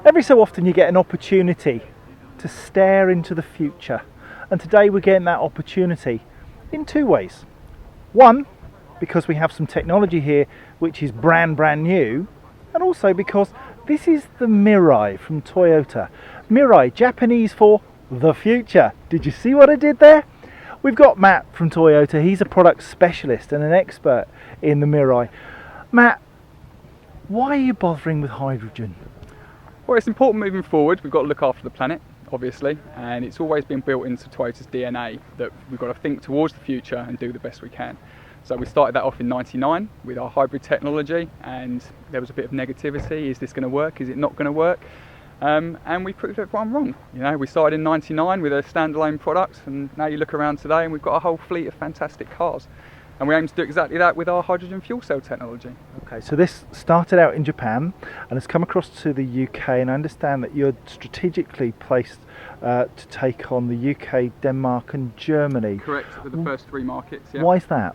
Every so often you get an opportunity to stare into the future, and today we're getting that opportunity in two ways. One, because we have some technology here which is brand new, and also because this is the Mirai from Toyota. Mirai, Japanese for the future. Did you see what I did there? We've got Matt from Toyota. He's a product specialist and an expert in the Mirai. Matt, why are you bothering with hydrogen? Well, it's important moving forward. We've got to look after the planet, obviously, and it's always been built into Toyota's DNA that we've got to think towards the future and do the best we can. So we started that off in '99 with our hybrid technology, and there was a bit of negativity. Is this going to work? Is it not going to work? And we proved everyone wrong. You know, we started in '99 with a standalone product, and now you look around today and we've got a whole fleet of fantastic cars. And we aim to do exactly that with our hydrogen fuel cell technology. Okay, so this started out in Japan and has come across to the UK, and I understand that you're strategically placed to take on the UK, Denmark and Germany. Correct, with the first three markets. Yeah. Why is that?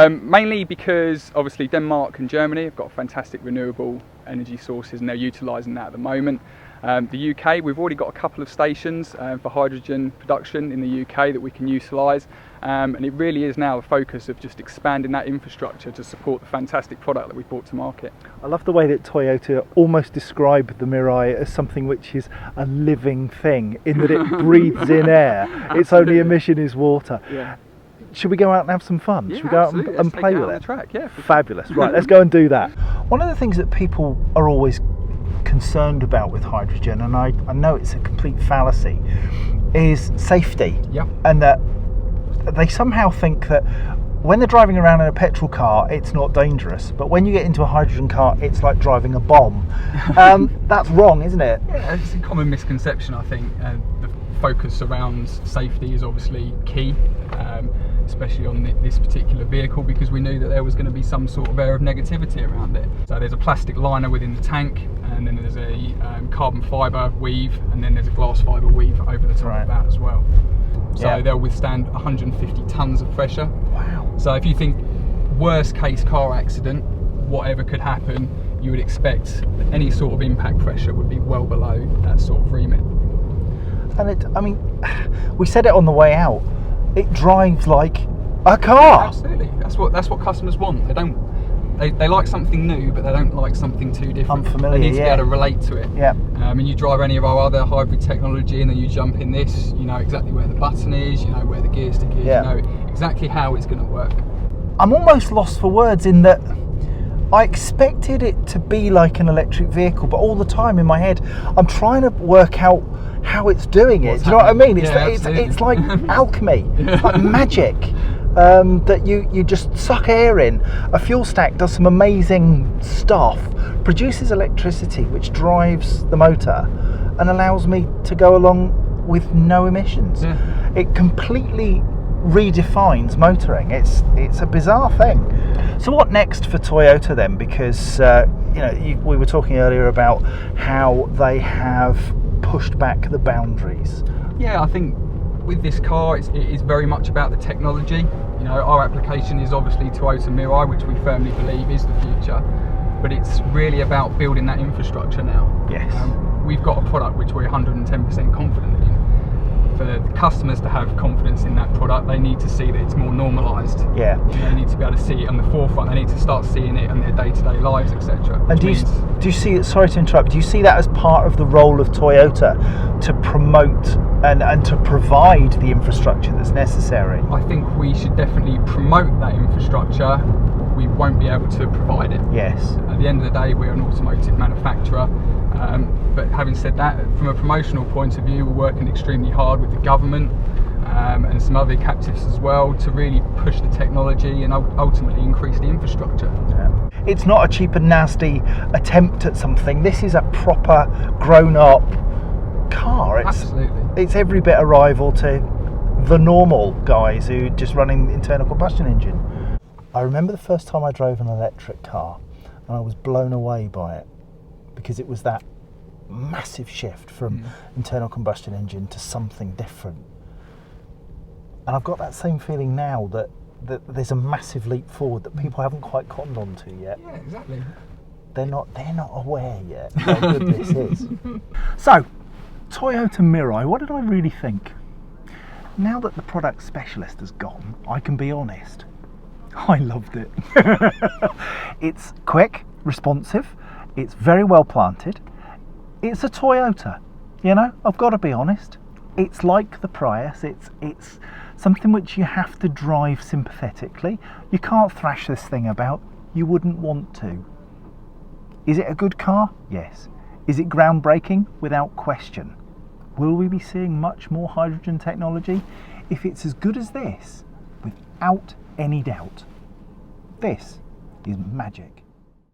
Mainly because obviously Denmark and Germany have got fantastic renewable energy sources and they're utilising that at the moment. The UK, we've already got a couple of stations for hydrogen production in the UK that we can utilise, and it really is now a focus of just expanding that infrastructure to support the fantastic product that we've brought to market. I love the way that Toyota almost described the Mirai as something which is a living thing, in that it breathes in air. Its only emission is water. Yeah. Should we go out and have some fun? Yeah, Should we go out and play with it? On the track, yeah. Fabulous. Right, let's go and do that. One of the things that people are always concerned about with hydrogen, and I know it's a complete fallacy, is safety. Yep. And that they somehow think that when they're driving around in a petrol car, it's not dangerous, but when you get into a hydrogen car, it's like driving a bomb. That's wrong, isn't it? Yeah, it's a common misconception, I think. The focus around safety is obviously key, especially on this particular vehicle, because we knew that there was going to be some sort of air of negativity around it. So there's a plastic liner within the tank, and then there's a carbon fibre weave, and then there's a glass fibre weave over the top of that as well. So they'll withstand 150 tonnes of pressure. Wow. So if you think worst case car accident, whatever could happen, you would expect any sort of impact pressure would be well below that sort of remit. And we said it on the way out, it drives like a car. Absolutely, that's what customers want. They like something new, but they don't like something too different. Unfamiliar. They need to be able to relate to it. Yeah. And you drive any of our other hybrid technology, and then you jump in this, you know exactly where the button is, you know where the gear stick is, you know exactly how it's going to work. I'm almost lost for words in that I expected it to be like an electric vehicle, but all the time in my head I'm trying to work out how it's doing it. Do you know what I mean? It's like alchemy. It's like magic. That you just suck air in. A fuel stack does some amazing stuff, produces electricity which drives the motor and allows me to go along with no emissions. Yeah. It completely redefines motoring. It's a bizarre thing. So what next for Toyota then? Because we were talking earlier about how they have pushed back the boundaries. Yeah, I think with this car, it is very much about the technology. You know, our application is obviously Toyota Mirai, which we firmly believe is the future, but it's really about building that infrastructure now. Yes. We've got a product which we're 110% confident in. For the customers to have confidence in that product, they need to see that it's more normalised. Yeah. They need to be able to see it on the forefront. They need to start seeing it in their day-to-day lives, etc. And do you see it? Sorry to interrupt. Do you see that as part of the role of Toyota to promote and to provide the infrastructure that's necessary? I think we should definitely promote that infrastructure. We won't be able to provide it. Yes. At the end of the day, we're an automotive manufacturer. But having said that, from a promotional point of view, we're working extremely hard with the government and some other captives as well to really push the technology and ultimately increase the infrastructure. Yeah. It's not a cheap and nasty attempt at something. This is a proper grown-up car. Absolutely. It's every bit a rival to the normal guys who just run an internal combustion engine. I remember the first time I drove an electric car and I was blown away by it, because it was that massive shift from internal combustion engine to something different. And I've got that same feeling now that there's a massive leap forward that people haven't quite cottoned on to yet. Yeah, exactly. They're not aware yet how good this is. So, Toyota Mirai, what did I really think? Now that the product specialist has gone, I can be honest. I loved it. It's quick, responsive, it's very well planted. It's a Toyota, you know, I've got to be honest. It's like the Prius, it's something which you have to drive sympathetically. You can't thrash this thing about, you wouldn't want to. Is it a good car? Yes. Is it groundbreaking? Without question. Will we be seeing much more hydrogen technology? If it's as good as this, without any doubt, this is magic.